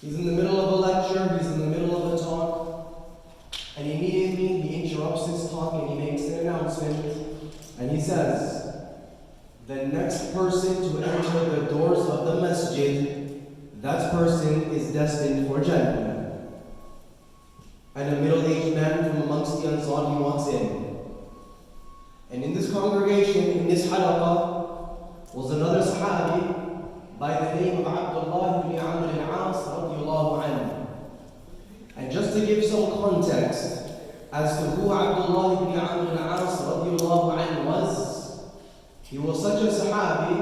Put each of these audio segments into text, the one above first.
He's in the middle of a lecture, he's in the middle of a talk, and immediately he interrupts his talk and he makes an announcement, and he says, the next person to enter the doors of the masjid, that person is destined for Jannah. And a middle-aged man from amongst the Ansar, he walks in. And in this congregation, in this halaqah, was another Sahabi by the name of Abdullah ibn Amr al-As radiallahu anhu. And just to give some context as to who Abdullah ibn Amr al-As radiallahu anhu was, he was such a Sahabi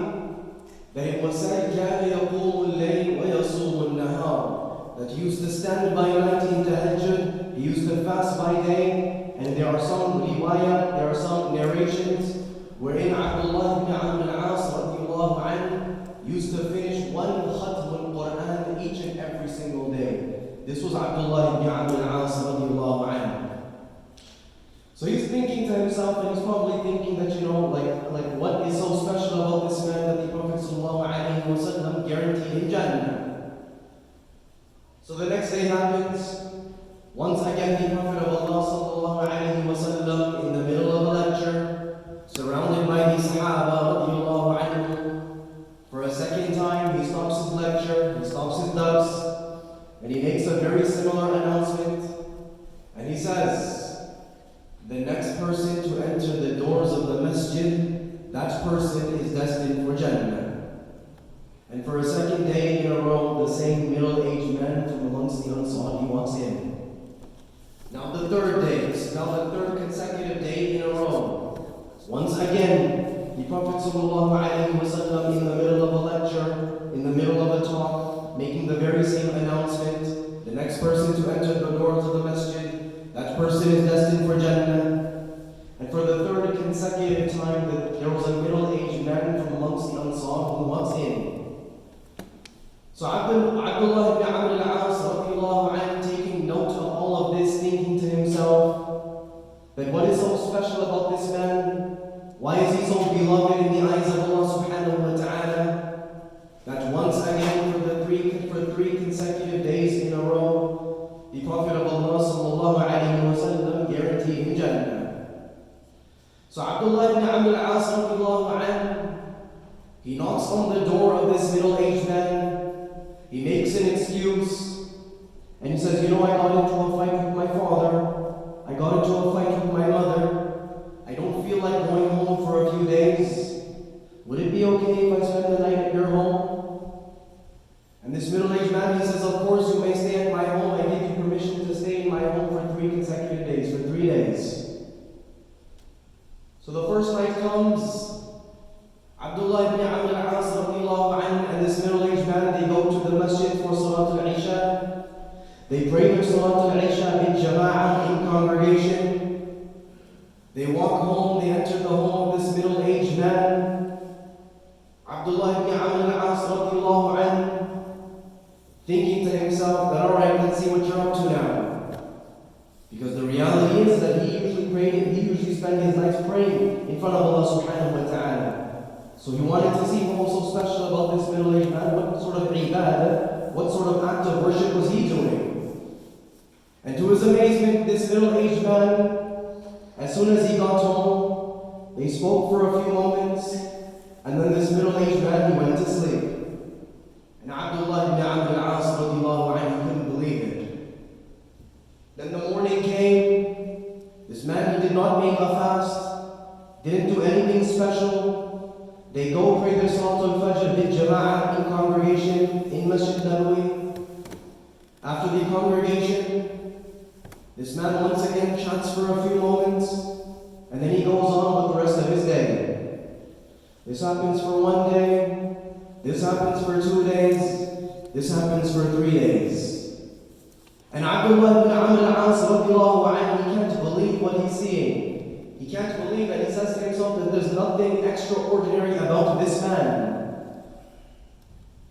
that it was said, كَانَ يَقُومُ اللَّيْلِ وَيَصُومُ النَّهَارِ, that he used to stand by night in tahajjud, he used to fast by day, and there are some riwayat, there are some narrations wherein Abdullah ibn Amr al-As radiallahu anhu used to finish one khatm al-Quran each and every single day. This was Abdullah ibn Amr al-As radiallahu anhu. So he's thinking to himself, and he's probably thinking that, like what is so special about this man that the Prophet sallallahu alaihi wasallam guaranteed him Jannah? So the next day happens. Once again, the Prophet of Allah sallallahu alaihi wasallam in the middle of a lecture, surrounded by the Sahaba radiallahu anhu. For a second time, he stops his lecture, he stops his dars, and he makes a very similar announcement. And he says, the next person to enter the doors of the masjid, that person is destined for Jannah. And for a second day in a row, the same middle-aged man from amongst the Ansar, he walks in. Now the third consecutive day in a row, once again, the Prophet ﷺ in the middle of a lecture, in the middle of a talk, making the very same announcement, the next person to enter the doors of the masjid, that person is destined for Jannah. And for the third consecutive time, there was a middle-aged man from amongst the Ansar who walks in. So Abdullah ibn Amr al-As radiallahu anhu, taking note of all of this, thinking to himself that what is so special about this man? Why is he so beloved in the eyes of Allah subhanahu wa ta'ala? That once again, for three consecutive days in a row, the Prophet of Allah sallallahu alayhi wa sallam guaranteed him Jannah. So Abdullah ibn Amr al-As radiallahu anhu, he knocks on the door of this middle-aged man. He makes an excuse, and he says, I got into a fight with my father. I got into a fight with my mother. I don't feel like going home for a few days. Would it be okay if I spend the night at your home? And this middle-aged man, he says, of course you may stay at my home. I give you permission to stay in my home for 3 consecutive days, for 3 days. So the first night comes. Abdullah ibn Amr al-As radiallahu anhu and this middle-aged man, they go to the masjid for Salat al-Isha. They pray their Salat al-Isha in jama'ah, in congregation. They walk home, they enter the home of this middle-aged man. Abdullah ibn Amr al-As radiallahu anhu, thinking to himself that, alright, let's see what you're up to now. Because the reality is that he usually spent his nights praying in front of Allah subhanahu wa ta'ala. So he wanted to see what was so special about this middle-aged man, what sort of ibadah, what sort of act of worship was he doing. And to his amazement, this middle-aged man, as soon as he got home, they spoke for a few moments, and then this middle-aged man, he went to sleep. And Abdullah ibn Amr al-As radiallahu anhu couldn't believe it. Then the morning came, this man, he did not make a fast, didn't do anything special. They go pray their Salat al-Fajr with jama'ah in congregation in Masjid Nabawi. After the congregation, this man once again chats for a few moments, and then he goes on with the rest of his day. This happens for 1 day, this happens for 2 days, this happens for 3 days. And Abdullah ibn Amr al-As radiallahu anhu, he can't believe what he's seeing. He can't believe it. He says to himself that there's nothing extraordinary about this man.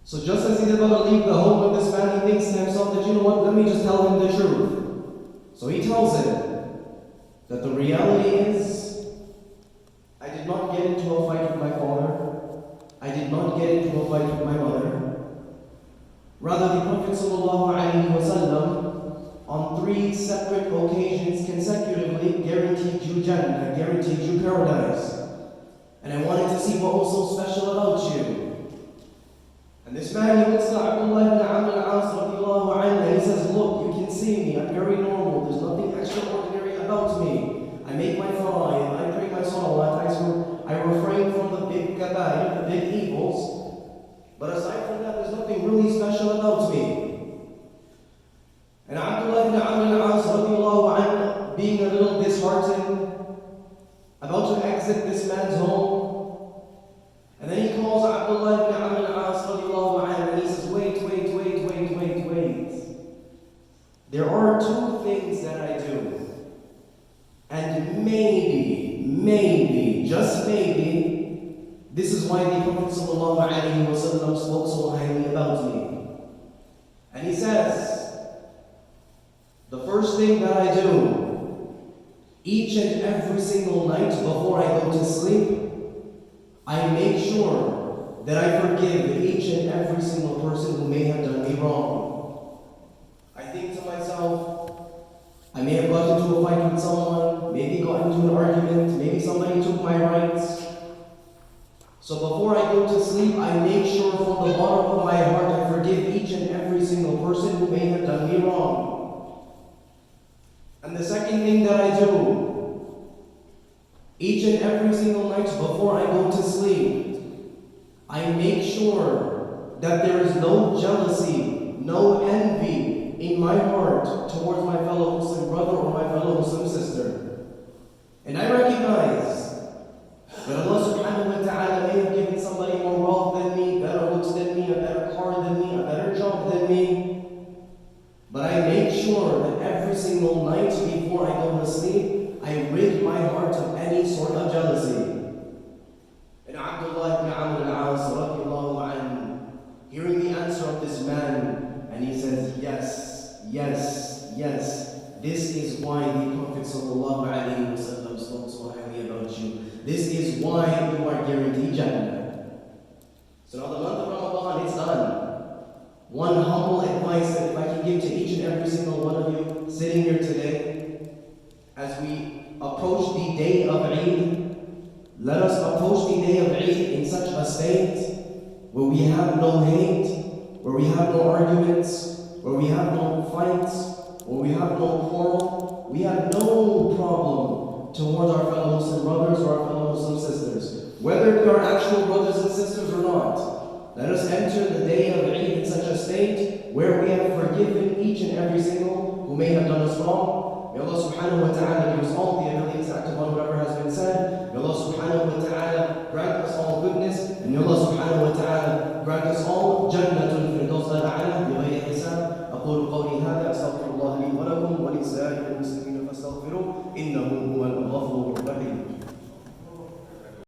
So just as he's about to leave the home of this man, he thinks to himself that, let me just tell him the truth. So he tells him that the reality is, I did not get into a fight with my father. I did not get into a fight with my mother. Rather, the Prophet ﷺ, on 3 separate occasions consecutively, guaranteed you Jannah, guaranteed you paradise. And I wanted to see what was so special about you. And this man, he looks to Abdullah ibn Amr al-As radiallahu anhu, and he says, look, you can see me, I'm very normal, there's nothing extraordinary about me. I make my fara'id, I pray my salawat, I refrain from the big kabair, the big evils. But aside from that, there's nothing really special about me. And Abdullah ibn Amr al-As radiallahu anhu, being a little disheartened, about to exit this man's home, and then he calls Abdullah ibn Amr al-As radiallahu anhu, and he says, wait. There are 2 things that I do. And maybe, just maybe, this is why the Prophet ﷺ spoke so highly about me. And he says, the first thing that I do, each and every single night before I go to sleep, I make sure that I forgive each and every single person who may have done me wrong. I think to myself, I may have got into a fight with someone, maybe got into an argument, maybe somebody took my rights. So before I go to sleep, I make sure from the bottom of my heart I forgive each and every single person who may have done me wrong. And the second thing that I do, each and every single night before I go to sleep, I make sure that there is no jealousy, no envy in my heart towards my fellow Muslim brother or my fellow Muslim sister. And I recognize that Allah subhanahu wa ta'ala may have given somebody more wealth than me, better looks than me, a better car than me, a better job than me. But I make sure that every single night before I go to sleep, I rid my heart of any sort of jealousy. And Abdullah ibn Amr al-As radiallahu anhu, hearing the answer of this man, and he says, yes, this is why the Prophet sallallahu alayhi wa sallam spoke so highly about you. This is why you are guaranteed Jannah. So now the month of Ramadan, it's done. One humble advice that if I can give to each and every single one of you sitting here today, as we approach the day of Eid, let us approach the day of Eid in such a state where we have no hate, where we have no arguments, where we have no fights, where we have no quarrel. We have no problem towards our fellow Muslim brothers or our fellow Muslim sisters. Whether we are actual brothers and sisters or not, let us enter the day of Eid in such a state where we have forgiven each and every single who may have done us wrong. May Allah subhanahu wa ta'ala give us all the ability to act upon whatever has been said. May Allah subhanahu wa ta'ala grant us all goodness. And may Allah subhanahu wa ta'ala grant us all Jannatul Firdaus al-A'la bighayri hisab. أقول قولي هذا أستغفر الله لي ولكم ولسائر المسلمين فاستغفروه إنه هو الغفور الرحيم.